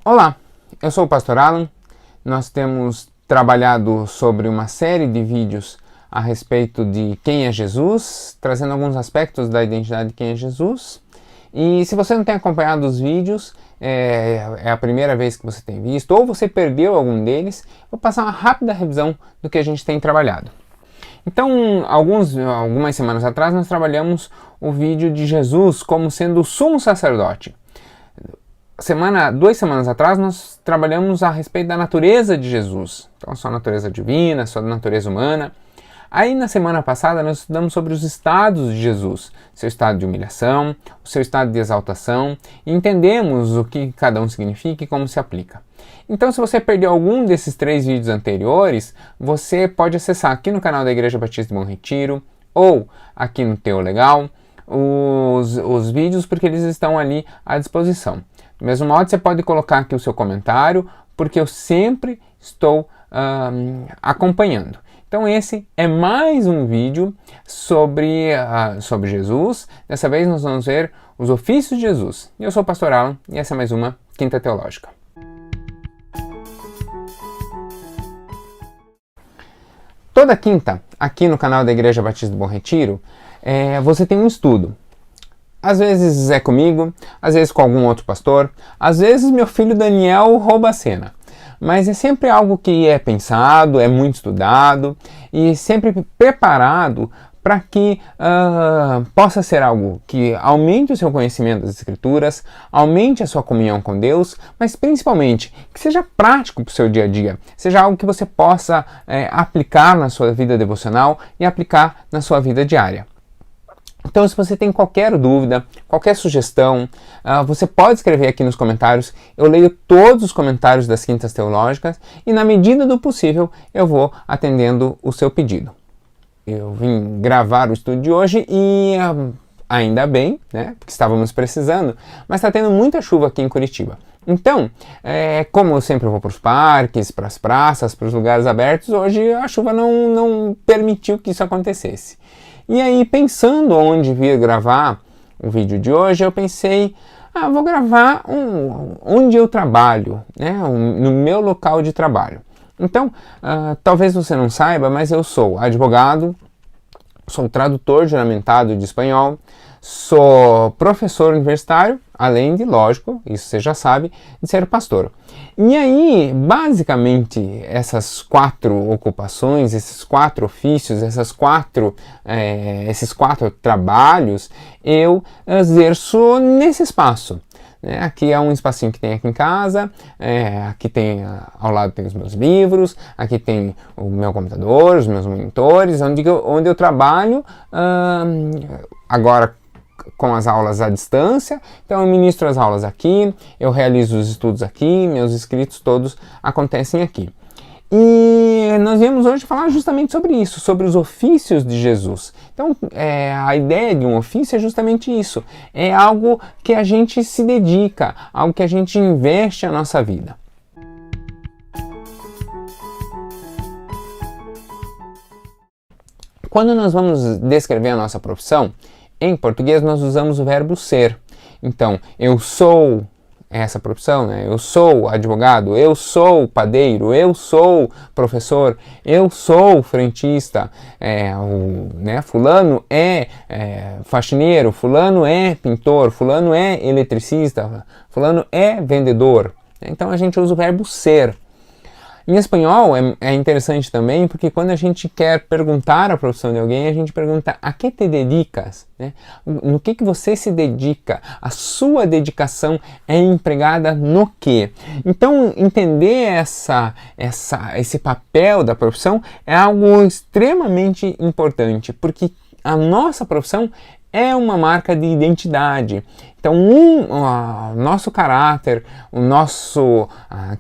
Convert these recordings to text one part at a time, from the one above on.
Olá, eu sou o Pastor Alan. Nós temos trabalhado sobre uma série de vídeos a respeito de quem é Jesus, trazendo alguns aspectos da identidade de quem é Jesus. E se você não tem acompanhado os vídeos, é a primeira vez que você tem visto, ou você perdeu algum deles, vou passar uma rápida revisão do que a gente tem trabalhado. Então, algumas semanas atrás, nós trabalhamos o vídeo de Jesus como sendo o sumo sacerdote. 2 semanas atrás, nós trabalhamos a respeito da natureza de Jesus. Então, sua natureza divina, sua natureza humana. Aí, na semana passada, nós estudamos sobre os estados de Jesus. Seu estado de humilhação, o seu estado de exaltação. E entendemos o que cada um significa e como se aplica. Então, se você perdeu algum desses 3 vídeos anteriores, você pode acessar aqui no canal da Igreja Batista de Bom Retiro ou aqui no Teu Legal os vídeos, porque eles estão ali à disposição. Do mesmo modo, você pode colocar aqui o seu comentário, porque eu sempre estou acompanhando. Então esse é mais um vídeo sobre Jesus. Dessa vez nós vamos ver os ofícios de Jesus. Eu sou o Pastor Alan e essa é mais uma Quinta Teológica. Toda quinta, aqui no canal da Igreja Batista do Bom Retiro, você tem um estudo. Às vezes é comigo, às vezes com algum outro pastor, às vezes meu filho Daniel rouba a cena. Mas é sempre algo que é pensado, é muito estudado e sempre preparado para que possa ser algo que aumente o seu conhecimento das Escrituras, aumente a sua comunhão com Deus, mas principalmente que seja prático para o seu dia a dia, seja algo que você possa aplicar na sua vida devocional e aplicar na sua vida diária. Então, se você tem qualquer dúvida, qualquer sugestão, você pode escrever aqui nos comentários. Eu leio todos os comentários das Quintas Teológicas e, na medida do possível, eu vou atendendo o seu pedido. Eu vim gravar o estudo de hoje e ainda bem, né, porque estávamos precisando, mas está tendo muita chuva aqui em Curitiba. Então, como eu sempre vou para os parques, para as praças, para os lugares abertos, hoje a chuva não permitiu que isso acontecesse. E aí, pensando onde vir gravar o vídeo de hoje, eu pensei, vou gravar onde eu trabalho, né, no meu local de trabalho. Então, talvez você não saiba, mas eu sou advogado, sou tradutor juramentado de espanhol, sou professor universitário, além de, lógico, isso você já sabe, de ser pastor. E aí, basicamente, essas 4 ocupações, esses 4 ofícios, esses 4 trabalhos, eu exerço nesse espaço. Aqui é um espacinho que tem aqui em casa, aqui tem, ao lado tem os meus livros, aqui tem o meu computador, os meus monitores, onde eu trabalho agora com as aulas à distância. Então eu ministro as aulas aqui, eu realizo os estudos aqui, meus escritos todos acontecem aqui. E nós viemos hoje falar justamente sobre isso, sobre os ofícios de Jesus. Então, a ideia de um ofício é justamente isso. É algo que a gente se dedica, algo que a gente investe a nossa vida. Quando nós vamos descrever a nossa profissão, em português nós usamos o verbo ser. Então, eu sou essa profissão, né? Eu sou advogado, eu sou padeiro, eu sou professor, eu sou frentista, fulano é faxineiro, fulano é pintor, fulano é eletricista, fulano é vendedor. Então a gente usa o verbo ser. Em espanhol é interessante também, porque quando a gente quer perguntar a profissão de alguém, a gente pergunta a que te dedicas? Né? No que você se dedica? A sua dedicação é empregada no quê? Então, entender esse papel da profissão é algo extremamente importante, porque a nossa profissão é uma marca de identidade. Então, o nosso caráter,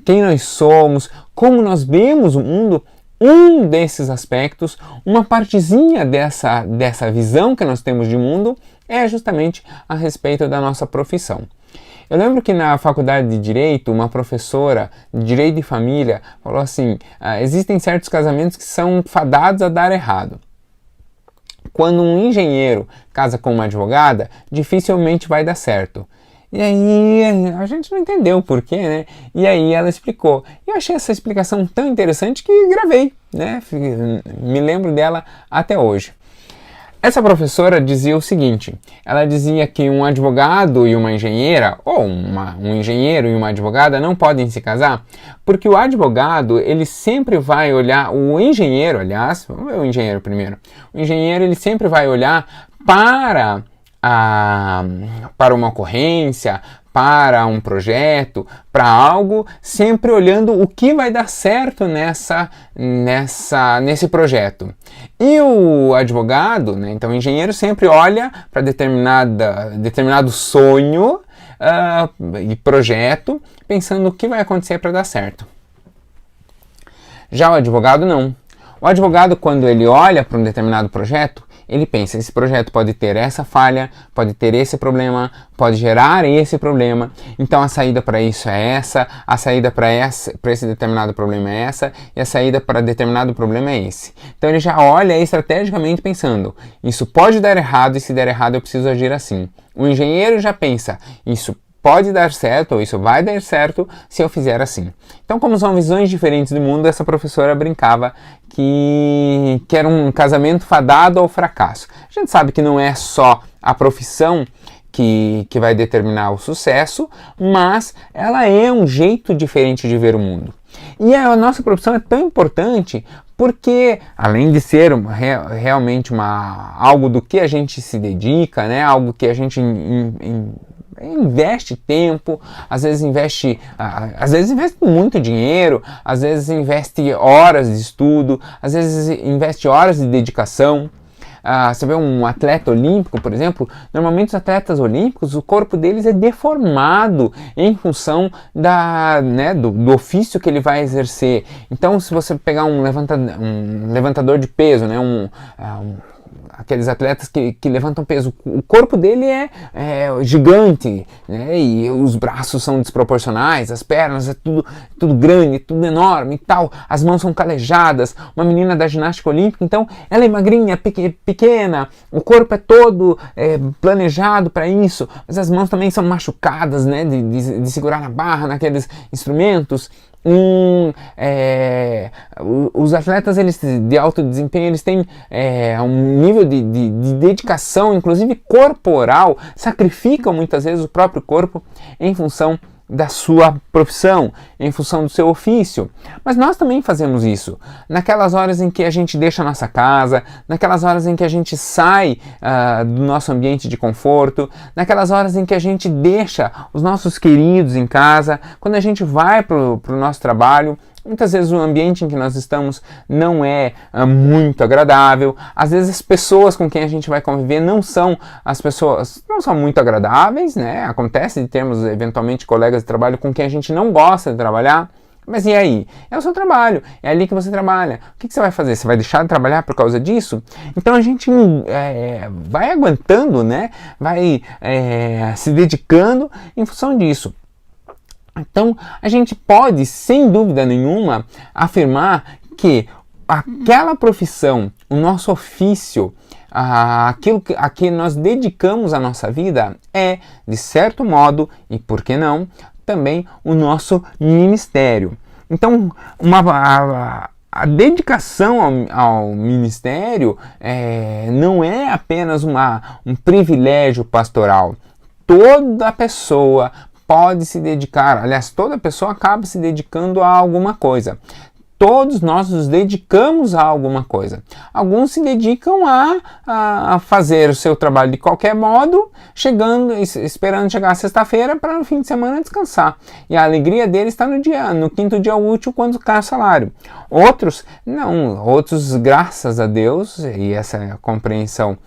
quem nós somos, como nós vemos o mundo, um desses aspectos, uma partezinha dessa visão que nós temos de mundo, é justamente a respeito da nossa profissão. Eu lembro que na faculdade de Direito, uma professora de Direito de Família falou assim, existem certos casamentos que são fadados a dar errado. Quando um engenheiro casa com uma advogada, dificilmente vai dar certo. E aí a gente não entendeu o porquê, né? E aí ela explicou. E eu achei essa explicação tão interessante que gravei, né? Me lembro dela até hoje. Essa professora dizia o seguinte, ela dizia que um advogado e uma engenheira, ou um engenheiro e uma advogada não podem se casar, porque o advogado, ele sempre vai olhar, o engenheiro, aliás, vamos ver o engenheiro primeiro, o engenheiro ele sempre vai olhar para uma ocorrência, para um projeto, para algo, sempre olhando o que vai dar certo nesse projeto. E o advogado, né, então o engenheiro sempre olha para determinado sonho e projeto, pensando o que vai acontecer para dar certo. Já o advogado não. O advogado, quando ele olha para um determinado projeto, ele pensa, esse projeto pode ter essa falha, pode ter esse problema, pode gerar esse problema, então a saída para isso é essa, a saída para esse determinado problema é essa, e a saída para determinado problema é esse. Então ele já olha estrategicamente pensando, isso pode dar errado e se der errado eu preciso agir assim. O engenheiro já pensa, isso pode dar certo, ou isso vai dar certo se eu fizer assim. Então, como são visões diferentes do mundo, essa professora brincava que era um casamento fadado ao fracasso. A gente sabe que não é só a profissão que vai determinar o sucesso, mas ela é um jeito diferente de ver o mundo. E a nossa profissão é tão importante porque, além de ser realmente algo do que a gente se dedica, né, algo que a gente investe tempo, às vezes investe muito dinheiro, às vezes investe horas de estudo, às vezes investe horas de dedicação. Você vê um atleta olímpico, por exemplo, normalmente os atletas olímpicos, o corpo deles é deformado em função do ofício que ele vai exercer. Então, se você pegar um levantador de peso, né, aqueles atletas que levantam peso, o corpo dele é gigante, né? E os braços são desproporcionais, as pernas é tudo grande, tudo enorme e tal, as mãos são calejadas. Uma menina da ginástica olímpica, então, ela é magrinha, pequena, o corpo é todo planejado para isso, mas as mãos também são machucadas, né? De segurar na barra, naqueles instrumentos. Os atletas de alto desempenho, eles têm um nível de dedicação, inclusive corporal, sacrificam muitas vezes o próprio corpo em função da sua profissão, em função do seu ofício. Mas nós também fazemos isso. Naquelas horas em que a gente deixa a nossa casa, naquelas horas em que a gente sai do nosso ambiente de conforto, naquelas horas em que a gente deixa os nossos queridos em casa, quando a gente vai para o nosso trabalho. Muitas vezes o ambiente em que nós estamos não é muito agradável. Às vezes as pessoas com quem a gente vai conviver não são muito agradáveis, né? Acontece de termos eventualmente colegas de trabalho com quem a gente não gosta de trabalhar. Mas e aí? É o seu trabalho, é ali que você trabalha. O que você vai fazer? Você vai deixar de trabalhar por causa disso? Então a gente vai aguentando, né? Vai se dedicando em função disso. Então, a gente pode, sem dúvida nenhuma, afirmar que aquela profissão, o nosso ofício, aquilo a que nós dedicamos a nossa vida é, de certo modo, e por que não, também o nosso ministério. Então, a dedicação ao ministério não é apenas um privilégio pastoral. Toda pessoa pode se dedicar, aliás, toda pessoa acaba se dedicando a alguma coisa. Todos nós nos dedicamos a alguma coisa. Alguns se dedicam a fazer o seu trabalho de qualquer modo, esperando chegar a sexta-feira para no fim de semana descansar. E a alegria deles está no quinto dia útil, quando cai o salário. Outros, não. Outros, graças a Deus, e essa compreensão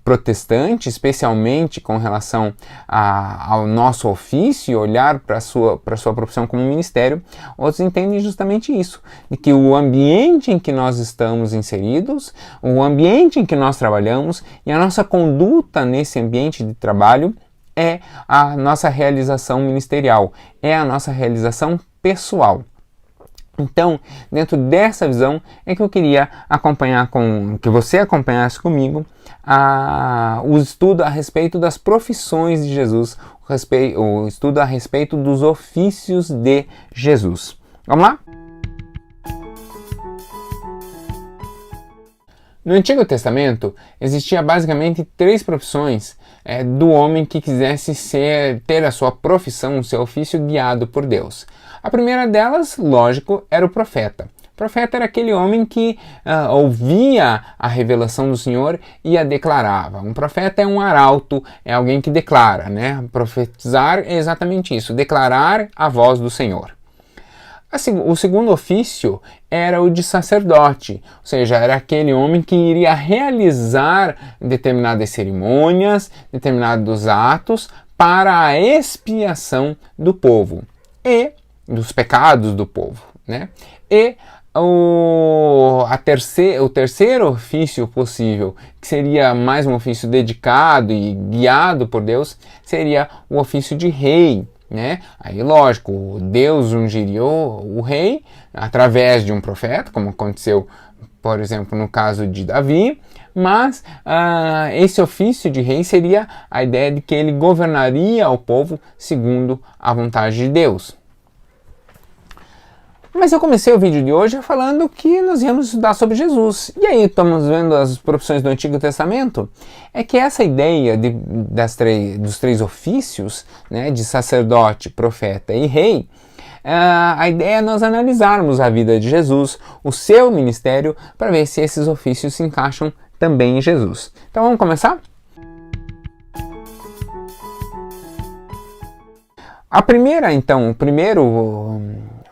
protestante, especialmente com relação ao nosso ofício, olhar para a sua profissão como ministério, outros entendem justamente isso, de que o ambiente em que nós estamos inseridos, o ambiente em que nós trabalhamos e a nossa conduta nesse ambiente de trabalho é a nossa realização ministerial, é a nossa realização pessoal. Então, dentro dessa visão é que eu queria que você acompanhasse comigo o estudo a respeito das profissões de Jesus, o estudo a respeito dos ofícios de Jesus. Vamos lá? No Antigo Testamento existia basicamente 3 profissões do homem que quisesse ter a sua profissão, o seu ofício guiado por Deus. A primeira delas, lógico, era o profeta. O profeta era aquele homem que ouvia a revelação do Senhor e a declarava. Um profeta é um arauto, é alguém que declara, né? Profetizar é exatamente isso, declarar a voz do Senhor. O segundo ofício era o de sacerdote, ou seja, era aquele homem que iria realizar determinadas cerimônias, determinados atos para a expiação do povo e dos pecados do povo, né? E o terceiro ofício possível, que seria mais um ofício dedicado e guiado por Deus, seria o ofício de rei, né? Aí, lógico, Deus ungiria o rei através de um profeta, como aconteceu, por exemplo, no caso de Davi, mas esse ofício de rei seria a ideia de que ele governaria o povo segundo a vontade de Deus. Mas eu comecei o vídeo de hoje falando que nós íamos estudar sobre Jesus. E aí estamos vendo as profissões do Antigo Testamento. É que essa ideia dos 3 ofícios, né, de sacerdote, profeta e rei, a ideia é nós analisarmos a vida de Jesus, o seu ministério, para ver se esses ofícios se encaixam também em Jesus. Então vamos começar? O primeiro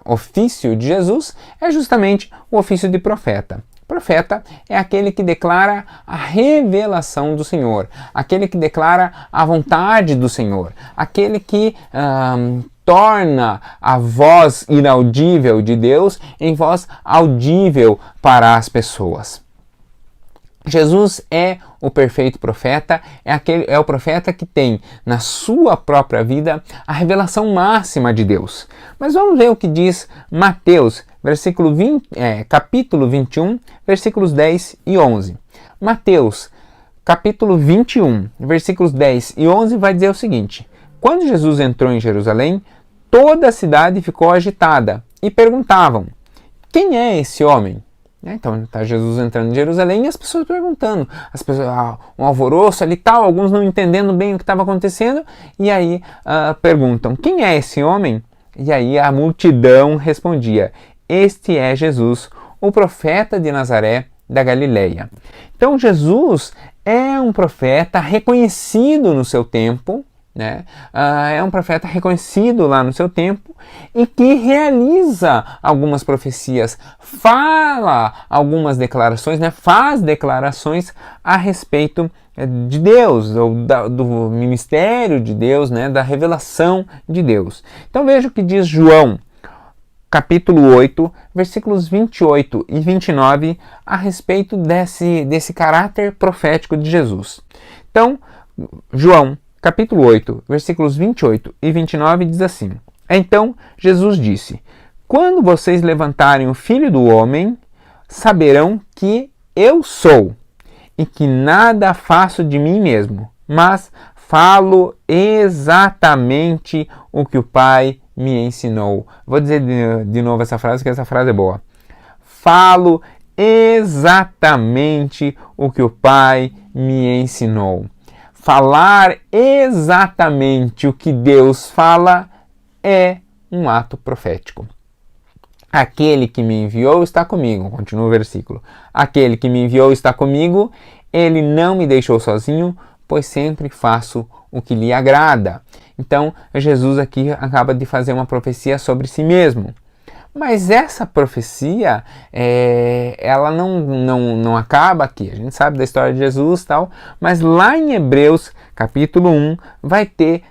ofício de Jesus é justamente o ofício de profeta. Profeta é aquele que declara a revelação do Senhor, aquele que declara a vontade do Senhor, aquele que torna a voz inaudível de Deus em voz audível para as pessoas. Jesus é o perfeito profeta, é o profeta que tem na sua própria vida a revelação máxima de Deus. Mas vamos ver o que diz Mateus, capítulo 21, versículos 10 e 11. Mateus, capítulo 21, versículos 10 e 11 vai dizer o seguinte: Quando Jesus entrou em Jerusalém, toda a cidade ficou agitada e perguntavam: quem é esse homem? Então está Jesus entrando em Jerusalém e as pessoas perguntando, um alvoroço ali e tal, alguns não entendendo bem o que estava acontecendo, e aí perguntam: quem é esse homem? E aí a multidão respondia: este é Jesus, o profeta de Nazaré da Galileia. Então Jesus é um profeta reconhecido no seu tempo, né? É um profeta reconhecido lá no seu tempo e que realiza algumas profecias, fala algumas declarações, né? Faz declarações a respeito de Deus, do ministério de Deus, né? Da revelação de Deus. Então veja o que diz João, capítulo 8, versículos 28 e 29, a respeito desse caráter profético de Jesus. Então, João, capítulo 8, versículos 28 e 29 diz assim: Então Jesus disse: Quando vocês levantarem o Filho do Homem, saberão que eu sou, e que nada faço de mim mesmo, mas falo exatamente o que o Pai me ensinou. Vou dizer de novo essa frase, que essa frase é boa. Falo exatamente o que o Pai me ensinou. Falar exatamente o que Deus fala é um ato profético. Aquele que me enviou está comigo, continua o versículo. Aquele que me enviou está comigo, ele não me deixou sozinho, pois sempre faço o que lhe agrada. Então, Jesus aqui acaba de fazer uma profecia sobre si mesmo. Mas essa profecia, ela não acaba aqui. A gente sabe da história de Jesus e tal, mas lá em Hebreus, capítulo 1, vai ter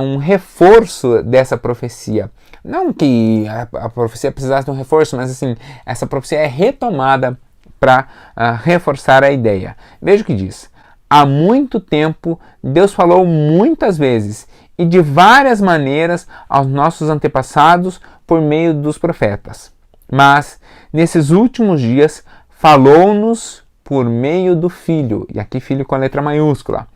um reforço dessa profecia. Não que a profecia precisasse de um reforço, mas assim, essa profecia é retomada para reforçar a ideia. Veja o que diz. Há muito tempo, Deus falou muitas vezes e de várias maneiras aos nossos antepassados por meio dos profetas. Mas, nesses últimos dias, falou-nos por meio do Filho, e aqui Filho com a letra maiúscula,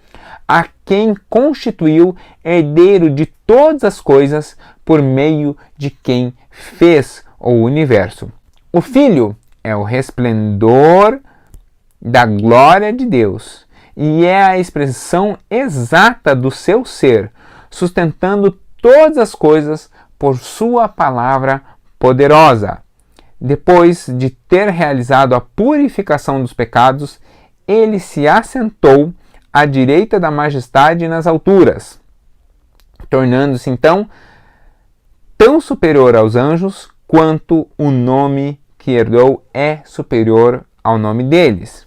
a quem constituiu herdeiro de todas as coisas, por meio de quem fez o universo. O Filho é o resplendor da glória de Deus e é a expressão exata do seu ser, sustentando todas as coisas por sua palavra poderosa. Depois de ter realizado a purificação dos pecados, ele se assentou à direita da majestade nas alturas, tornando-se então tão superior aos anjos quanto o nome que herdou é superior ao nome deles.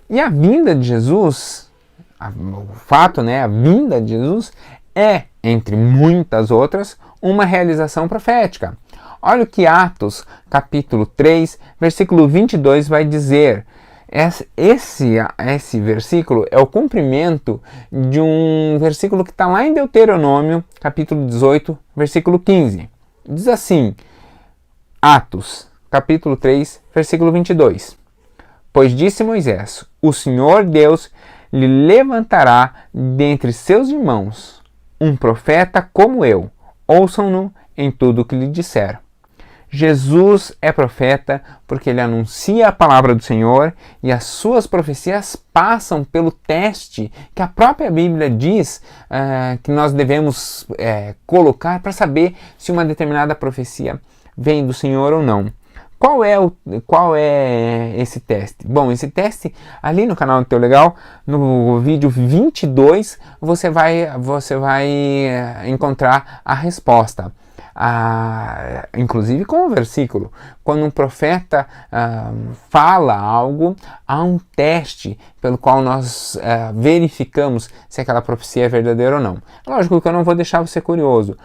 E a vinda de Jesus, a vinda de Jesus é, entre muitas outras, uma realização profética. Olha o que Atos, capítulo 3, versículo 22 vai dizer. Esse versículo é o cumprimento de um versículo que está lá em Deuteronômio, capítulo 18, versículo 15. Diz assim, Atos, capítulo 3, versículo 22. Pois disse Moisés, o Senhor Deus lhe levantará dentre seus irmãos um profeta como eu, ouçam-no em tudo o que lhe disser. Jesus é profeta porque ele anuncia a palavra do Senhor e as suas profecias passam pelo teste que a própria Bíblia diz que nós devemos colocar para saber se uma determinada profecia vem do Senhor ou não. Qual é esse teste? Bom, esse teste ali no canal do Teu Legal, no vídeo 22, você vai encontrar a resposta. Inclusive com o versículo. Quando um profeta fala algo, há um teste pelo qual nós verificamos se aquela profecia é verdadeira ou não. Lógico que eu não vou deixar você curioso.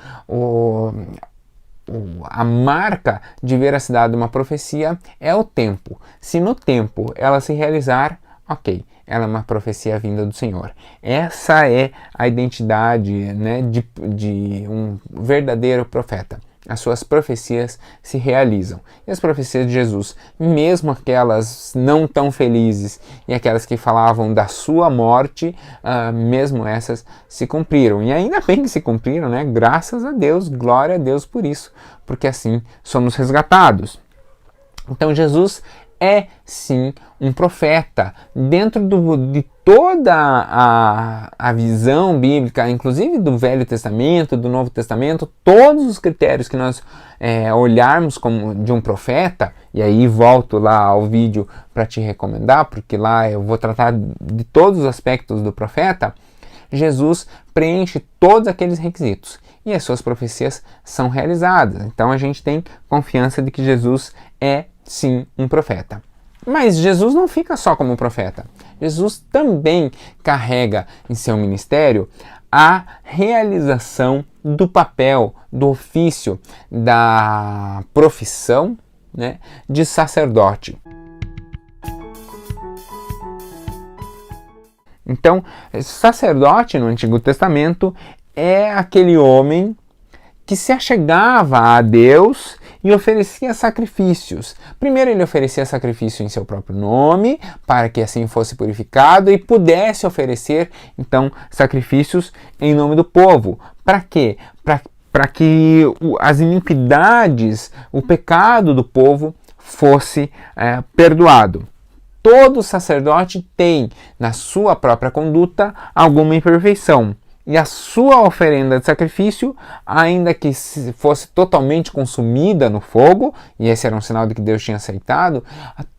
A marca de veracidade de uma profecia é o tempo. Se no tempo ela se realizar, ok, ela é uma profecia vinda do Senhor. Essa é a identidade, né, de um verdadeiro profeta. As suas profecias se realizam. E as profecias de Jesus, mesmo aquelas não tão felizes e aquelas que falavam da sua morte, mesmo essas se cumpriram. E ainda bem que se cumpriram, né? Graças a Deus, glória a Deus por isso, porque assim somos resgatados. Então Jesus é sim um profeta. Dentro de toda a visão bíblica, inclusive do Velho Testamento, do Novo Testamento, todos os critérios que nós olharmos como de um profeta, e aí volto lá ao vídeo para te recomendar, porque lá eu vou tratar de todos os aspectos do profeta, Jesus preenche todos aqueles requisitos e as suas profecias são realizadas. Então a gente tem confiança de que Jesus é sim um profeta. Mas Jesus não fica só como profeta. Jesus também carrega em seu ministério a realização do papel, do ofício, da profissão, né, de sacerdote. Então, sacerdote no Antigo Testamento é aquele homem que se achegava a Deus e oferecia sacrifícios. Primeiro ele oferecia sacrifício em seu próprio nome, para que assim fosse purificado e pudesse oferecer, então, sacrifícios em nome do povo. Para quê? Para que as iniquidades, o pecado do povo fosse perdoado. Todo sacerdote tem, na sua própria conduta, alguma imperfeição. E a sua oferenda de sacrifício, ainda que fosse totalmente consumida no fogo, e esse era um sinal de que Deus tinha aceitado,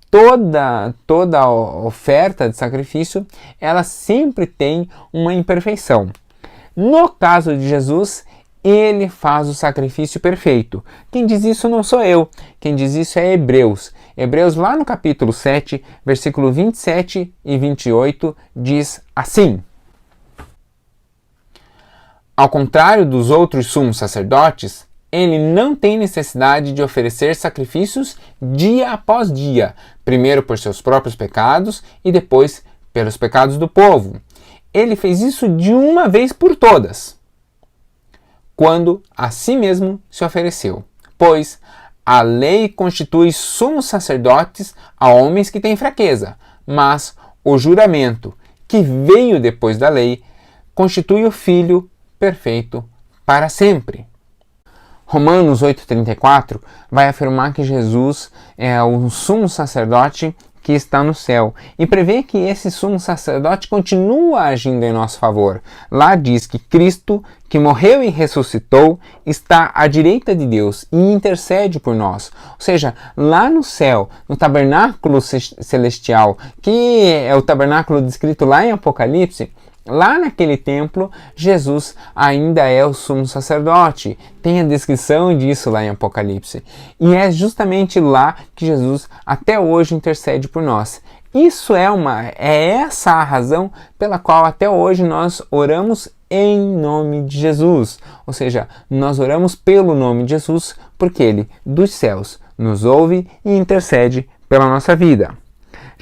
toda oferta de sacrifício, ela sempre tem uma imperfeição. No caso de Jesus, ele faz o sacrifício perfeito. Quem diz isso não sou eu, quem diz isso é Hebreus. Hebreus, lá no capítulo 7, versículo 27 e 28, diz assim: ao contrário dos outros sumos sacerdotes, ele não tem necessidade de oferecer sacrifícios dia após dia, primeiro por seus próprios pecados e depois pelos pecados do povo. Ele fez isso de uma vez por todas, quando a si mesmo se ofereceu, pois A lei constitui sumos sacerdotes a homens que têm fraqueza, mas o juramento, que veio depois da lei, constitui o Filho perfeito para sempre. Romanos 8,34 vai afirmar que Jesus é o sumo sacerdote que está no céu e prevê que esse sumo sacerdote continua agindo em nosso favor. Lá diz que Cristo, que morreu e ressuscitou, está à direita de Deus e intercede por nós. Ou seja, lá no céu, no tabernáculo celestial, que é o tabernáculo descrito lá em Apocalipse, lá naquele templo, Jesus ainda é o sumo sacerdote. Tem a descrição disso lá em Apocalipse. E é justamente lá que Jesus até hoje intercede por nós. É essa a razão pela qual até hoje nós oramos em nome de Jesus. Ou seja, nós oramos pelo nome de Jesus porque Ele, dos céus, nos ouve e intercede pela nossa vida.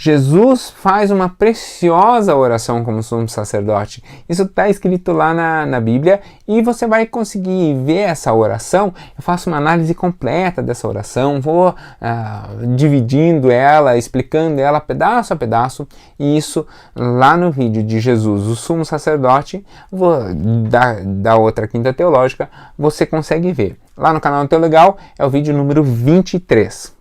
Jesus faz uma preciosa oração como sumo sacerdote. Isso está escrito lá na Bíblia e você vai conseguir ver essa oração. Eu faço uma análise completa dessa oração, vou dividindo ela, explicando ela pedaço a pedaço. E isso lá no vídeo de Jesus, o sumo sacerdote, da outra quinta teológica, você consegue ver. Lá no canal Teolegal é o vídeo número 23.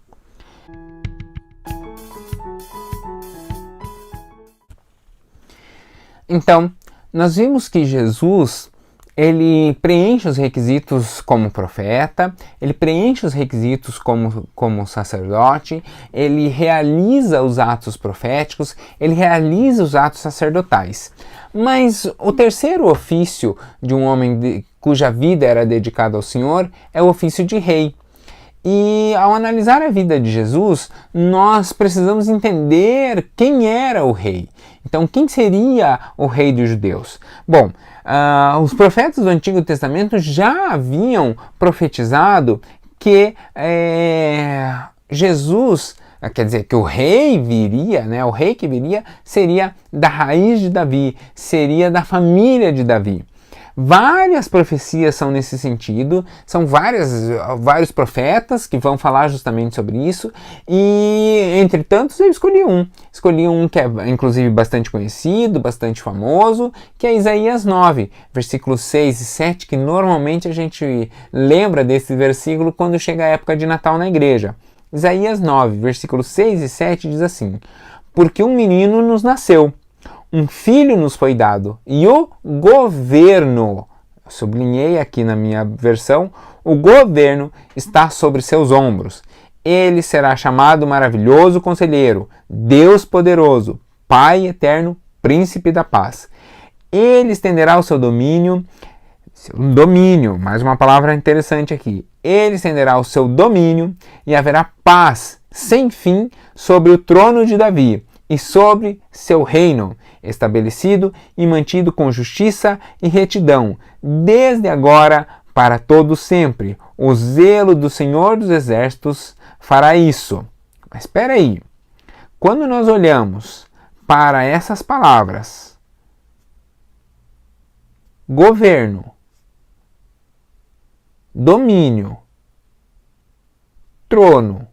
Então, nós vimos que Jesus, ele preenche os requisitos como profeta, ele preenche os requisitos como sacerdote, ele realiza os atos proféticos, ele realiza os atos sacerdotais. Mas o terceiro ofício de um homem cuja vida era dedicada ao Senhor é o ofício de rei. E ao analisar a vida de Jesus, nós precisamos entender quem era o rei. Então, quem seria o rei dos judeus? Bom, os profetas do Antigo Testamento já haviam profetizado que Jesus, quer dizer, que o rei viria, o rei que viria seria da raiz de Davi, seria da família de Davi. Várias profecias são nesse sentido, são vários profetas que vão falar justamente sobre isso, e entre tantos eu escolhi um que é inclusive bastante conhecido, bastante famoso, que é Isaías 9, versículos 6 e 7, que normalmente a gente lembra desse versículo quando chega a época de Natal na igreja. Isaías 9, versículos 6 e 7 diz assim: porque um menino nos nasceu, um filho nos foi dado, e o governo, sublinhei aqui na minha versão, o governo está sobre seus ombros. Ele será chamado Maravilhoso Conselheiro, Deus Poderoso, Pai Eterno, Príncipe da Paz. Ele estenderá o seu domínio, mais uma palavra interessante aqui. Ele estenderá o seu domínio e haverá paz sem fim sobre o trono de Davi e sobre seu reino, estabelecido e mantido com justiça e retidão, desde agora para todo sempre. O zelo do Senhor dos Exércitos fará isso. Mas espera aí, quando nós olhamos para essas palavras, governo, domínio, trono,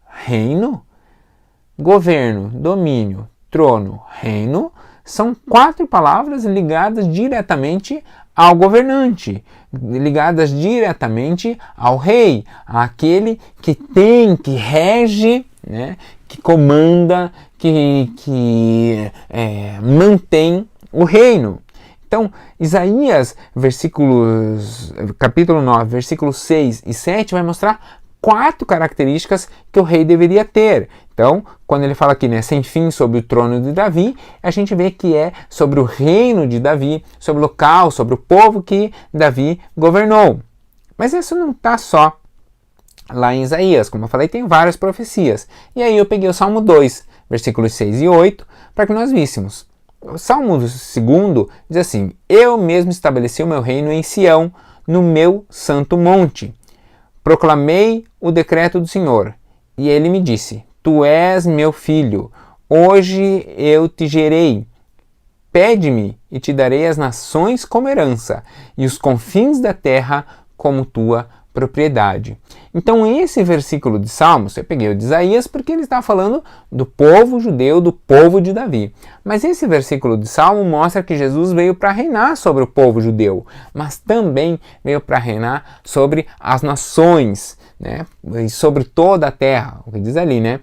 reino, governo, domínio, trono, reino, são 4 palavras ligadas diretamente ao governante, ligadas diretamente ao rei, àquele que rege, que comanda, que mantém o reino. Então, Isaías, capítulo 9, versículos 6 e 7, vai mostrar 4 características que o rei deveria ter. Então, quando ele fala aqui, sem fim sobre o trono de Davi, a gente vê que é sobre o reino de Davi, sobre o local, sobre o povo que Davi governou. Mas isso não está só lá em Isaías. Como eu falei, tem várias profecias. E aí eu peguei o Salmo 2, versículos 6 e 8, para que nós víssemos. O Salmo 2 diz assim: eu mesmo estabeleci o meu reino em Sião, no meu santo monte. Proclamei o decreto do Senhor, e ele me disse: tu és meu filho, hoje eu te gerei. Pede-me, e te darei as nações como herança, e os confins da terra como tua propriedade. Então esse versículo de Salmos, eu peguei o de Isaías porque ele está falando do povo judeu, do povo de Davi. Mas esse versículo de Salmo mostra que Jesus veio para reinar sobre o povo judeu, mas também veio para reinar sobre as nações, né? E sobre toda a terra, o que diz ali, né?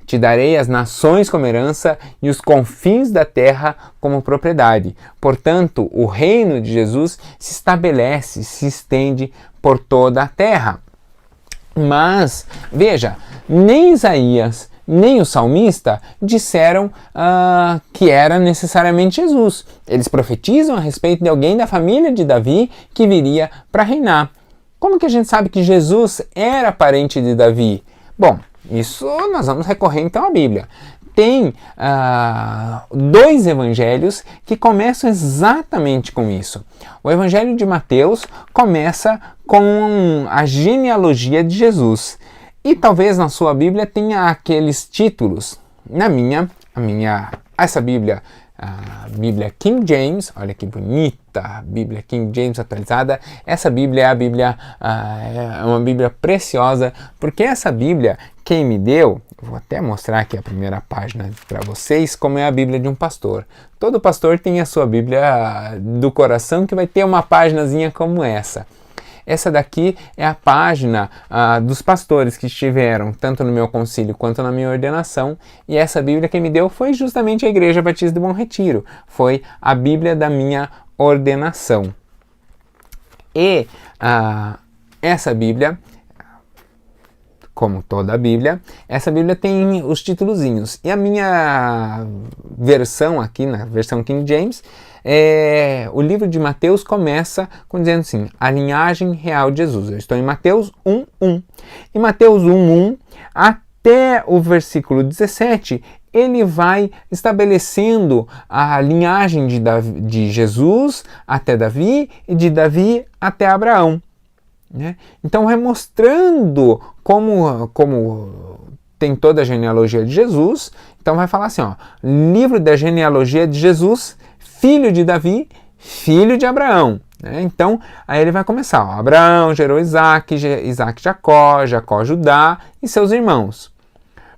Te darei as nações como herança e os confins da terra como propriedade. Portanto, o reino de Jesus se estabelece, se estende por toda a terra. Mas, veja, nem Isaías, nem o salmista disseram que era necessariamente Jesus. Eles profetizam a respeito de alguém da família de Davi que viria para reinar. Como que a gente sabe que Jesus era parente de Davi? Bom, isso nós vamos recorrer então à Bíblia. Tem 2 evangelhos que começam exatamente com isso. O evangelho de Mateus começa com a genealogia de Jesus. E talvez na sua Bíblia tenha aqueles títulos. Essa Bíblia, a Bíblia King James, olha que bonita, a Bíblia King James atualizada. Essa Bíblia é uma Bíblia preciosa, porque essa Bíblia, quem me deu, vou até mostrar aqui a primeira página para vocês, como é a Bíblia de um pastor. Todo pastor tem a sua Bíblia do coração, que vai ter uma páginazinha como essa. Essa daqui é a página dos pastores que estiveram tanto no meu concílio quanto na minha ordenação, e essa Bíblia que me deu foi justamente a Igreja Batista do Bom Retiro, foi a Bíblia da minha ordenação. E essa Bíblia, como toda a Bíblia, essa Bíblia tem os titulozinhos, e a minha versão aqui, na versão King James, o livro de Mateus começa dizendo assim, a linhagem real de Jesus. Eu estou em Mateus 1:1. Em Mateus 1:1 até o versículo 17, ele vai estabelecendo a linhagem de Jesus até Davi e de Davi até Abraão, né? Então vai mostrando como tem toda a genealogia de Jesus. Então vai falar assim, livro da genealogia de Jesus, filho de Davi, filho de Abraão, né? Então, aí ele vai começar. Abraão gerou Isaac, Isaac Jacó, Jacó Judá e seus irmãos.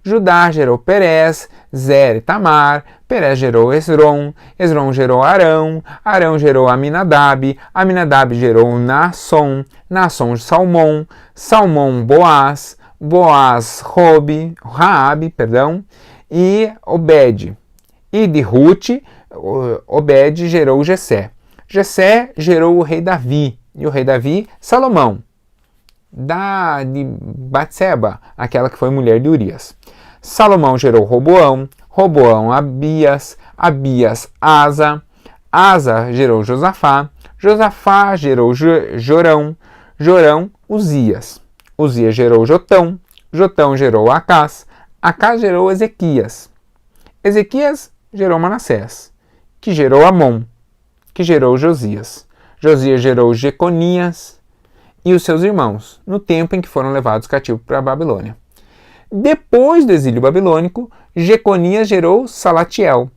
Judá gerou Perez, Zer e Tamar, Perez gerou Esrom, Esrom gerou Arão, Arão gerou Aminadab, Aminadab gerou Naasson, Naasson Salmão, Salmão Boaz, Boaz Raabe, e Obed. E de Ruth, Obed gerou Jessé. Jessé gerou o rei Davi, e o rei Davi, Salomão, de Batseba, aquela que foi mulher de Urias. Salomão gerou Roboão, Roboão Abias, Abias Asa, Asa gerou Josafá, Josafá gerou Jorão, Jorão Uzias, Uzias gerou Jotão, Jotão gerou Acás, Acás gerou Ezequias, Ezequias gerou Manassés, que gerou Amon, que gerou Josias, Josias gerou Jeconias e os seus irmãos, no tempo em que foram levados cativos para a Babilônia. Depois do exílio babilônico, Jeconias gerou Salatiel,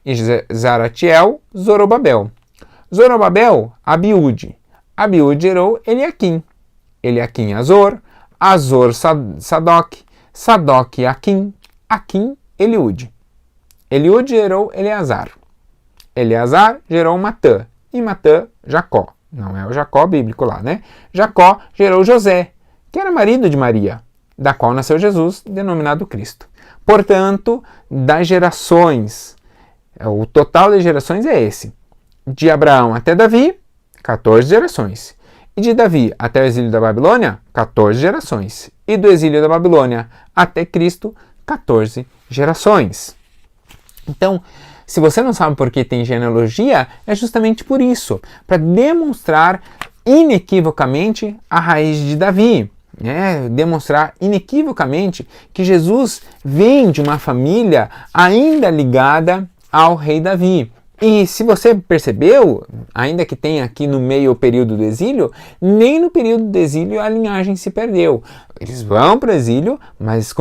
e Zaratiel, Zorobabel. Zorobabel, Abiúde. Abiúde gerou Eliaquim. Eliaquim, Azor. Azor, Sadoc. Sadoc, Aquim. Aquim, Eliúde. Eliúde gerou Eleazar. Eleazar gerou Matã. E Matã, Jacó. Não é o Jacó bíblico lá, né? Jacó gerou José, que era marido de Maria, da qual nasceu Jesus, denominado Cristo. Portanto, das gerações, o total das gerações é esse. De Abraão até Davi, 14 gerações. E de Davi até o exílio da Babilônia, 14 gerações. E do exílio da Babilônia até Cristo, 14 gerações. Então, se você não sabe por que tem genealogia, é justamente por isso, para demonstrar inequivocamente a raiz de Davi. Demonstrar inequivocamente que Jesus vem de uma família ainda ligada ao rei Davi. E se você percebeu, ainda que tenha aqui no meio o período do exílio, nem no período do exílio a linhagem se perdeu. Eles vão para o exílio, mas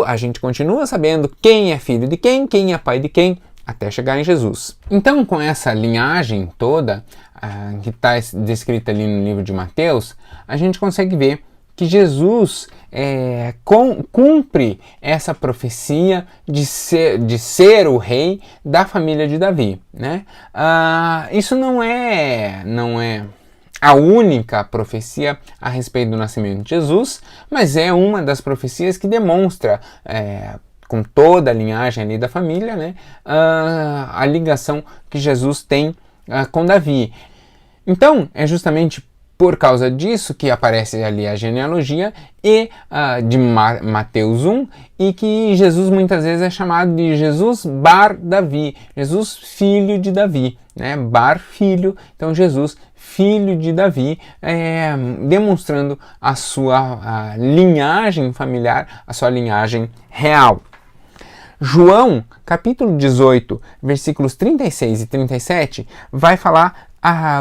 a gente continua sabendo quem é filho de quem é pai de quem, até chegar em Jesus. Então, com essa linhagem toda que está descrita ali no livro de Mateus, a gente consegue ver que Jesus cumpre essa profecia de ser o rei da família de Davi, né? Isso não é a única profecia a respeito do nascimento de Jesus, mas é uma das profecias que demonstra, com toda a linhagem ali da família, né, a ligação que Jesus tem com Davi. Então, é justamente por causa disso que aparece ali a genealogia de Mateus 1, e que Jesus muitas vezes é chamado de Jesus Bar Davi, Jesus filho de Davi, né? Bar filho, então Jesus filho de Davi, demonstrando a sua linhagem familiar, a sua linhagem real. João, capítulo 18, versículos 36 e 37, vai falar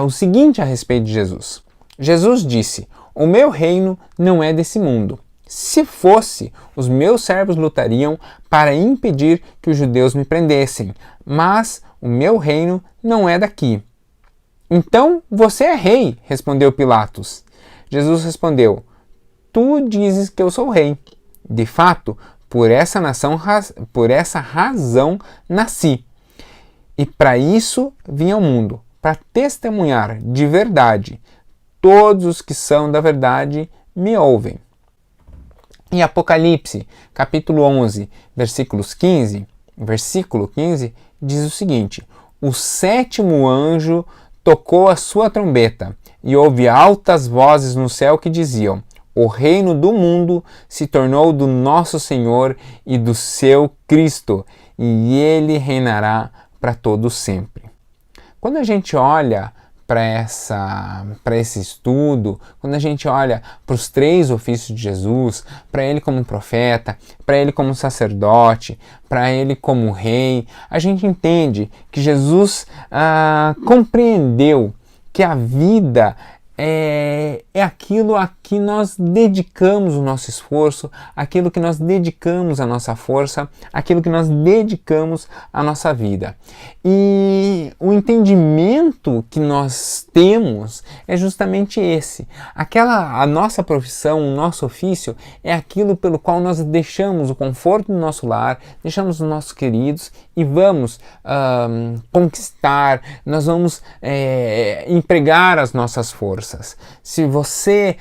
o seguinte a respeito de Jesus. Jesus disse: "O meu reino não é desse mundo. Se fosse, os meus servos lutariam para impedir que os judeus me prendessem, mas o meu reino não é daqui." "Então você é rei", respondeu Pilatos. Jesus respondeu: "Tu dizes que eu sou rei. De fato, por essa razão nasci. E para isso vim ao mundo, para testemunhar de verdade. Todos os que são da verdade me ouvem." Em Apocalipse, capítulo 11, versículo 15, diz o seguinte: "O sétimo anjo tocou a sua trombeta, e houve altas vozes no céu que diziam: O reino do mundo se tornou do nosso Senhor e do seu Cristo, e ele reinará para todo sempre." Quando a gente olha para esse estudo, quando a gente olha para os 3 ofícios de Jesus, para ele como profeta, para ele como sacerdote, para ele como rei, a gente entende que Jesus compreendeu que a vida é aquilo a que nós dedicamos o nosso esforço, aquilo que nós dedicamos a nossa força, aquilo que nós dedicamos a nossa vida. E o entendimento que nós temos é justamente esse. A nossa profissão, o nosso ofício é aquilo pelo qual nós deixamos o conforto do nosso lar, deixamos os nossos queridos e vamos conquistar, nós vamos empregar as nossas forças. Se você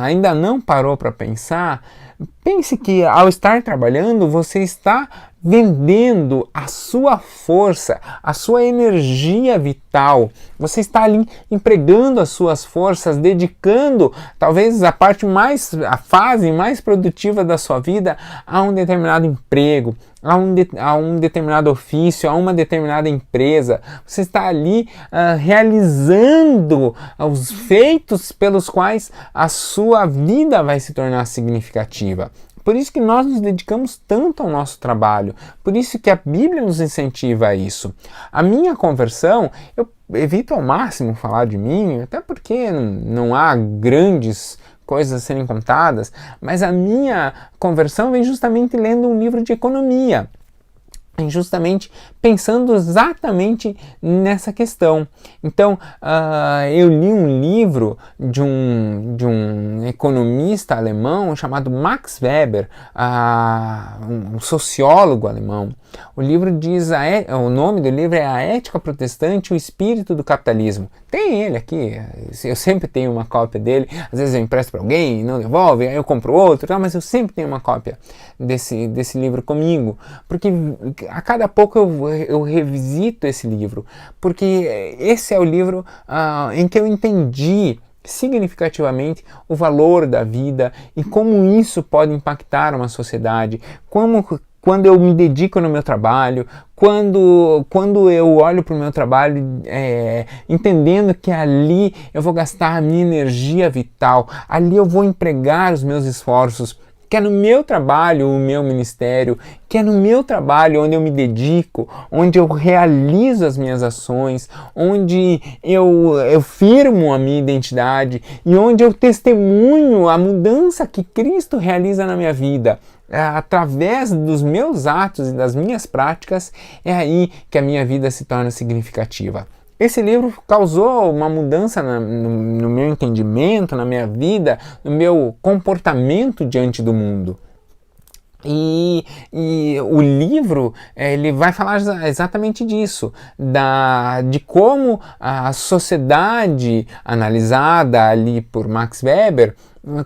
ainda não parou para pensar, pense que ao estar trabalhando, você está vendendo a sua força, a sua energia vital. Você está ali empregando as suas forças, dedicando talvez a fase mais produtiva da sua vida a um determinado emprego, a um determinado ofício, a uma determinada empresa. Você está ali realizando os feitos pelos quais a sua vida vai se tornar significativa. Por isso que nós nos dedicamos tanto ao nosso trabalho, por isso que a Bíblia nos incentiva a isso. A minha conversão, eu evito ao máximo falar de mim, até porque não há grandes coisas a serem contadas, mas a minha conversão vem justamente lendo um livro de economia, justamente pensando exatamente nessa questão. Então, eu li um livro de um economista alemão chamado Max Weber, um sociólogo alemão. O livro diz, o nome do livro é A Ética Protestante e o Espírito do Capitalismo. Tem ele aqui, eu sempre tenho uma cópia dele, às vezes eu empresto para alguém e não devolve, aí eu compro outro, mas eu sempre tenho uma cópia desse livro comigo, porque a cada pouco eu revisito esse livro, porque esse é o livro em que eu entendi significativamente o valor da vida e como isso pode impactar uma sociedade, quando eu me dedico no meu trabalho, quando eu olho para o meu trabalho entendendo que ali eu vou gastar a minha energia vital, ali eu vou empregar os meus esforços, que é no meu trabalho o meu ministério, que é no meu trabalho onde eu me dedico, onde eu realizo as minhas ações, onde eu firmo a minha identidade e onde eu testemunho a mudança que Cristo realiza na minha vida. através dos meus atos e das minhas práticas, é aí que a minha vida se torna significativa. Esse livro causou uma mudança no meu entendimento, na minha vida, no meu comportamento diante do mundo. E o livro ele vai falar exatamente disso, de como a sociedade analisada ali por Max Weber,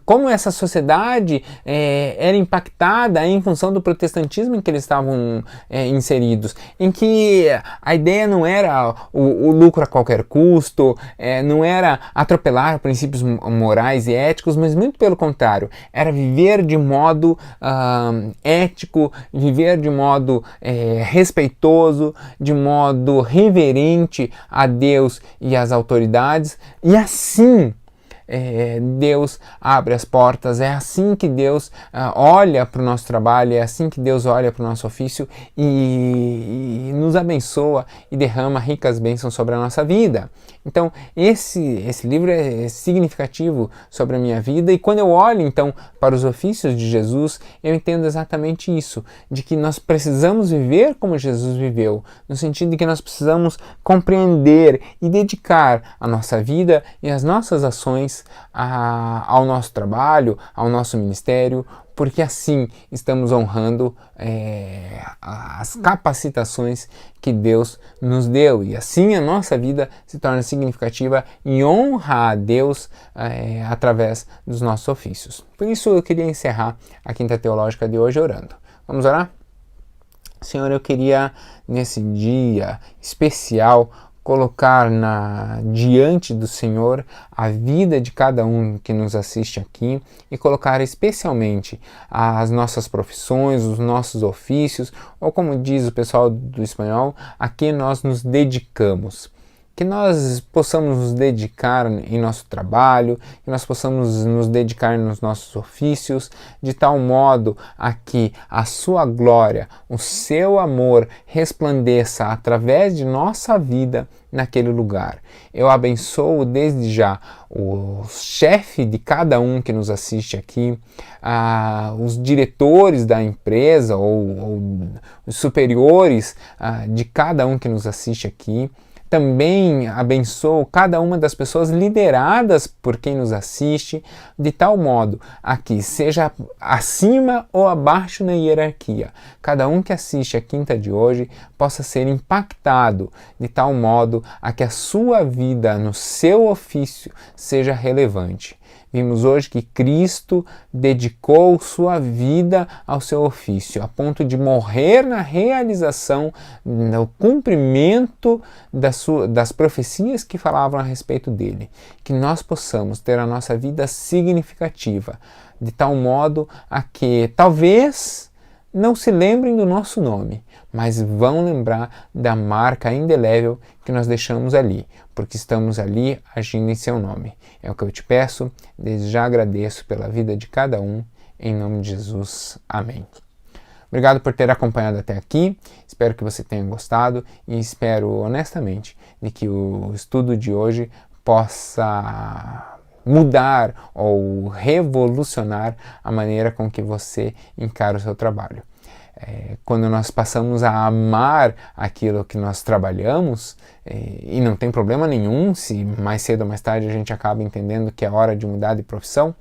como essa sociedade era impactada em função do protestantismo em que eles estavam inseridos, em que a ideia não era o lucro a qualquer custo, não era atropelar princípios morais e éticos, mas muito pelo contrário, era viver de modo ético, viver de modo respeitoso, de modo reverente a Deus e às autoridades, e assim Deus abre as portas, é assim que Deus olha para o nosso trabalho, é assim que Deus olha para o nosso ofício e nos abençoa e derrama ricas bênçãos sobre a nossa vida. Então esse livro é significativo sobre a minha vida, e quando eu olho então para os ofícios de Jesus, eu entendo exatamente isso, de que nós precisamos viver como Jesus viveu, no sentido de que nós precisamos compreender e dedicar a nossa vida e as nossas ações ao nosso trabalho, ao nosso ministério, porque assim estamos honrando as capacitações que Deus nos deu, e assim a nossa vida se torna significativa e honra a Deus através dos nossos ofícios. Por isso eu queria encerrar a Quinta Teológica de hoje orando. Vamos orar? Senhor, eu queria nesse dia especial colocar diante do Senhor a vida de cada um que nos assiste aqui e colocar especialmente as nossas profissões, os nossos ofícios, ou como diz o pessoal do espanhol, a que nós nos dedicamos. Que nós possamos nos dedicar em nosso trabalho, que nós possamos nos dedicar nos nossos ofícios, de tal modo a que a sua glória, o seu amor resplandeça através de nossa vida naquele lugar. Eu abençoo desde já o chefe de cada um que nos assiste aqui, os diretores da empresa ou os superiores de cada um que nos assiste aqui. Também abençoo cada uma das pessoas lideradas por quem nos assiste, de tal modo a que seja acima ou abaixo na hierarquia, cada um que assiste a quinta de hoje possa ser impactado de tal modo a que a sua vida no seu ofício seja relevante. Vimos hoje que Cristo dedicou sua vida ao seu ofício, a ponto de morrer na realização, no cumprimento das profecias que falavam a respeito dele. Que nós possamos ter a nossa vida significativa, de tal modo a que talvez não se lembrem do nosso nome, mas vão lembrar da marca indelével que nós deixamos ali, porque estamos ali agindo em seu nome. É o que eu te peço, desde já agradeço pela vida de cada um, em nome de Jesus. Amém. Obrigado por ter acompanhado até aqui, espero que você tenha gostado e espero honestamente de que o estudo de hoje possa mudar ou revolucionar a maneira com que você encara o seu trabalho. Quando nós passamos a amar aquilo que nós trabalhamos, e não tem problema nenhum se mais cedo ou mais tarde a gente acaba entendendo que é hora de mudar de profissão,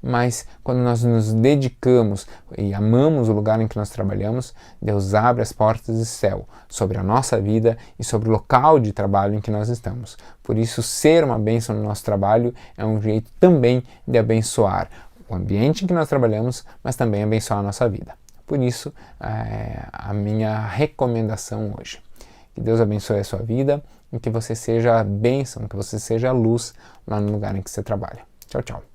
mas quando nós nos dedicamos e amamos o lugar em que nós trabalhamos, Deus abre as portas do céu sobre a nossa vida e sobre o local de trabalho em que nós estamos. Por isso, ser uma bênção no nosso trabalho é um jeito também de abençoar o ambiente em que nós trabalhamos, mas também abençoar a nossa vida. Por isso, a minha recomendação hoje. Que Deus abençoe a sua vida e que você seja a bênção, que você seja a luz lá no lugar em que você trabalha. Tchau, tchau.